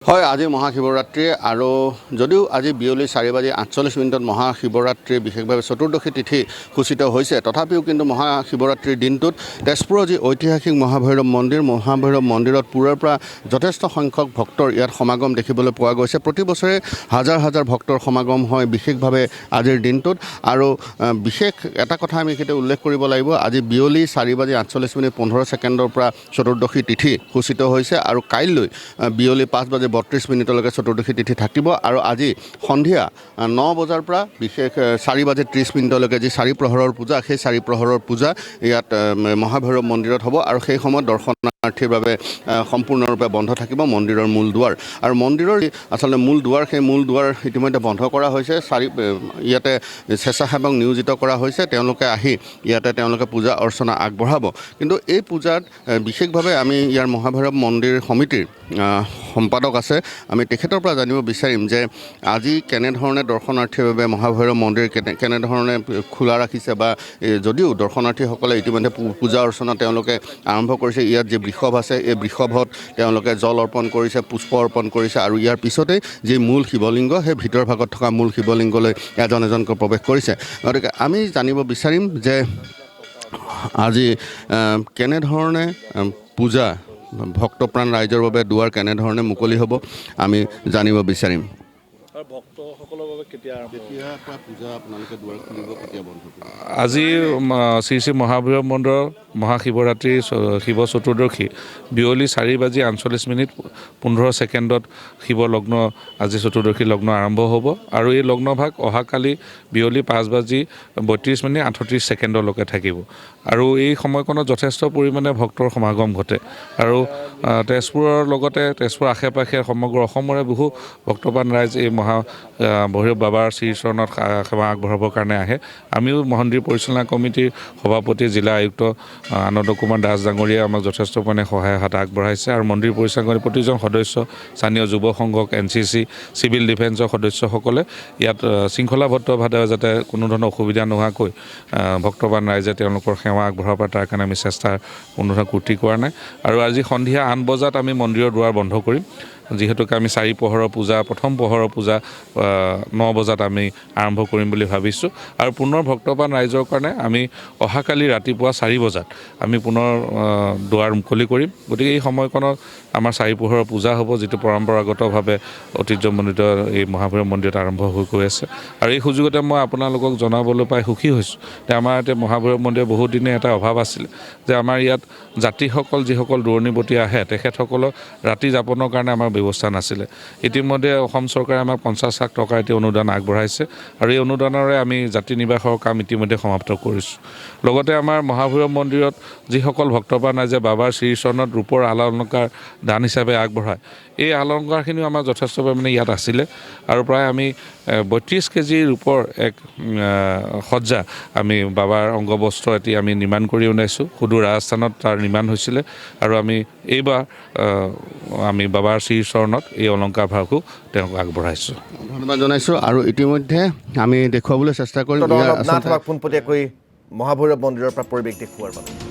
হয় আজি মহাশিৱৰাত্ৰি আৰু যদিও আজি বিয়লি 4:48 মহাশিৱৰাত্ৰি বিশেষভাৱে চতুৰ্দশী তিথি সূচিত হৈছে তথাপিও কিন্তু মহাশিৱৰাত্ৰিৰ দিনটোত তেজপুৰৰ যি ঐতিহাসিক মহাভৈৰৱ মন্দিৰত পুৰৰ পৰা যথেষ্ট সংখ্যক ভক্তৰ ইয়াত সমাগম দেখিবলৈ পোৱা গৈছে। প্ৰতি বছৰে হাজাৰ হাজাৰ ভক্তৰ সমাগম হয় বিশেষভাৱে আজিৰ দিনটোত আৰু বিশেষ এটা কথা আমি এইখিনিতে উল্লেখ কৰিব লাগিব। আজি বিয়লি 4:48 পৰা চতুৰ্দশী তিথি সূচিত হৈছে আৰু কাইলৈ বিয়লি 5:32 চতুৰ্দশী তিথি থাকিব আৰু আজি সন্ধিয়া 9 বজাৰ পৰা বিশেষ 4:30 যি চাৰি প্ৰহৰৰ পূজা সেই চাৰি প্ৰহৰৰ পূজা ইয়াত মহাভৈৰৱ মন্দিৰত হ'ব আৰু সেই সময়ত দৰ্শনাৰ্থীৰ বাবে সম্পূৰ্ণৰূপে বন্ধ থাকিব মন্দিৰৰ মূল দুৱাৰ আৰু মন্দিৰৰ আচলতে মূল দুৱাৰ সেই মূল দুৱাৰ ইতিমধ্যে বন্ধ কৰা হৈছে। ইয়াতে স্বেচ্ছাসেৱক নিয়োজিত কৰা হৈছে, তেওঁলোকে আহি ইয়াতে তেওঁলোকে পূজা অৰ্চনা আগবঢ়াব। কিন্তু এই পূজাত বিশেষভাৱে আমি ইয়াৰ মহাভৈৰৱ মন্দিৰ সমিতিৰ সম্পাদক আছে, আমি তেখেতৰ পৰা জানিব বিচাৰিম যে আজি কেনেধৰণে দৰ্শনাৰ্থীৰ বাবে মহাভৈৰৱ মন্দিৰ কেনেধৰণে খোলা ৰাখিছে বা যদিও দৰ্শনাৰ্থীসকলে ইতিমধ্যে পূজা অৰ্চনা তেওঁলোকে আৰম্ভ কৰিছে। ইয়াত যি বৃষভ আছে এই বৃষভত তেওঁলোকে জল অৰ্পণ কৰিছে, পুষ্প অৰ্পণ কৰিছে আৰু ইয়াৰ পিছতেই যি মূল শিৱলিংগ সেই ভিতৰ ভাগত থকা মূল শিৱলিংগলৈ এজন এজনকৈ প্ৰৱেশ কৰিছে। গতিকে আমি জানিব বিচাৰিম যে আজি কেনেধৰণে পূজা ভক্তপ্ৰাণ ৰাইজৰ বাবে দুৱাৰ কেনেধৰণে মুকলি হ'ব আমি জানিব বিচাৰিম। আজি শ্ৰী শ্ৰী মহাভৈৰৱ মন্দিৰৰ মহাশিৱৰাত্ৰি শিৱ চতুৰ্দশী বিয়লি 4:48 শিৱ লগ্ন আজি চতুৰ্দশী লগ্ন আৰম্ভ হ'ব আৰু এই লগ্নভাগ অহাকালি বিয়লি 5:32 থাকিব আৰু এই সময়কণত যথেষ্ট পৰিমাণে ভক্তৰ সমাগম ঘটে আৰু তেজপুৰৰ লগতে তেজপুৰৰ আশে পাশে সমগ্ৰ অসমৰে বহু ভক্তপ্ৰাণ ৰাইজ এই মহাভৈৰৱ বাবাৰ শ্ৰীচৰণত সেৱা আগবঢ়াবৰ কাৰণে আহে। আমিও মন্দিৰ পৰিচালনা কমিটিৰ সভাপতি জিলা আয়ুক্ত আনন্দ কুমাৰ দাস ডাঙৰীয়াই আমাক যথেষ্ট পৰিমাণে সহায় হাত আগবঢ়াইছে আৰু মন্দিৰ পৰিচালনা কমিটিৰ প্ৰতিজন সদস্য, স্থানীয় যুৱ সংঘক, NCC, চিভিল ডিফেন্সৰ সদস্যসকলে ইয়াত শৃংখলাবদ্ধভাৱে যাতে কোনো ধৰণৰ অসুবিধা নোহোৱাকৈ ভক্তপ্ৰাণ ৰাইজে তেওঁলোকৰ সেৱা আগবঢ়াব পাৰে তাৰ কাৰণে আমি চেষ্টা কোনো ধৰণৰ ত্ৰুটি কৰা নাই আৰু আজি সন্ধিয়া 8 বজাত আমি মন্দিৰৰ দুৱাৰ বন্ধ কৰিম। যিহেতুকে আমি চাৰি প্ৰহৰৰ পূজা প্ৰথম প্ৰহৰৰ পূজা 9 বজাত আমি আৰম্ভ কৰিম বুলি ভাবিছোঁ আৰু পুনৰ ভক্তপ্ৰাণ ৰাইজৰ কাৰণে আমি অহাকালি ৰাতিপুৱা 4 বজাত আমি পুনৰ দুৱাৰ মুকলি কৰিম। গতিকে এই সময়কণত আমাৰ চাৰি প্ৰহৰৰ পূজা হ'ব, যিটো পৰম্পৰাগতভাৱে ঐতিহ্যমণ্ডিত এই মহাভৈৰৱ মন্দিৰত আৰম্ভ হৈ গৈ আছে আৰু এই সুযোগতে মই আপোনালোকক জনাবলৈ পাই সুখী হৈছোঁ যে আমাৰ ইয়াতে মহাভৈৰৱ মন্দিৰৰ বহুত দিনে এটা অভাৱ আছিলে যে আমাৰ ইয়াত যাত্ৰীসকল যিসকল দূৰণিবতী আহে তেখেতসকলক ৰাতি যাপনৰ কাৰণে আমাৰ ব্যৱস্থা নাছিলে। ইতিমধ্যে অসম চৰকাৰে আমাক 50 লাখ টকা এটি অনুদান আগবঢ়াইছে আৰু এই অনুদানৰে আমি যাত্ৰী নিবাসৰ কাম ইতিমধ্যে সমাপ্ত কৰিছোঁ। লগতে আমাৰ মহাভৈৰৱ মন্দিৰত যিসকল ভক্তপ্ৰাণ ৰাইজে বাবাৰ শ্ৰীচৰণত ৰূপৰ অলংকাৰ দান হিচাপে আগবঢ়ায় এই অলংকাৰখিনিও আমাৰ যথেষ্ট পৰিমাণে ইয়াত আছিলে আৰু প্ৰায় আমি 32 কেজি ৰূপৰ এক সজ্জা আমি বাবাৰ অংগবস্ত্ৰ এটি আমি নিৰ্মাণ কৰি উলিয়াইছোঁ। সুদূৰ ৰাজস্থানত তাৰ নিৰ্মাণ হৈছিলে আৰু আমি এইবাৰ আমি বাবাৰ শ্ৰীচৰণত এই অলংকাৰ ভাগো তেওঁক আগবঢ়াইছোঁ। ধন্যবাদ জনাইছোঁ আৰু ইতিমধ্যে আমি দেখুৱাবলৈ চেষ্টা কৰিম পোনপটীয়াকৈ মহাভৈৰৱ মন্দিৰৰ পৰা পৰিৱেশ দেখুওৱাৰ বাবে।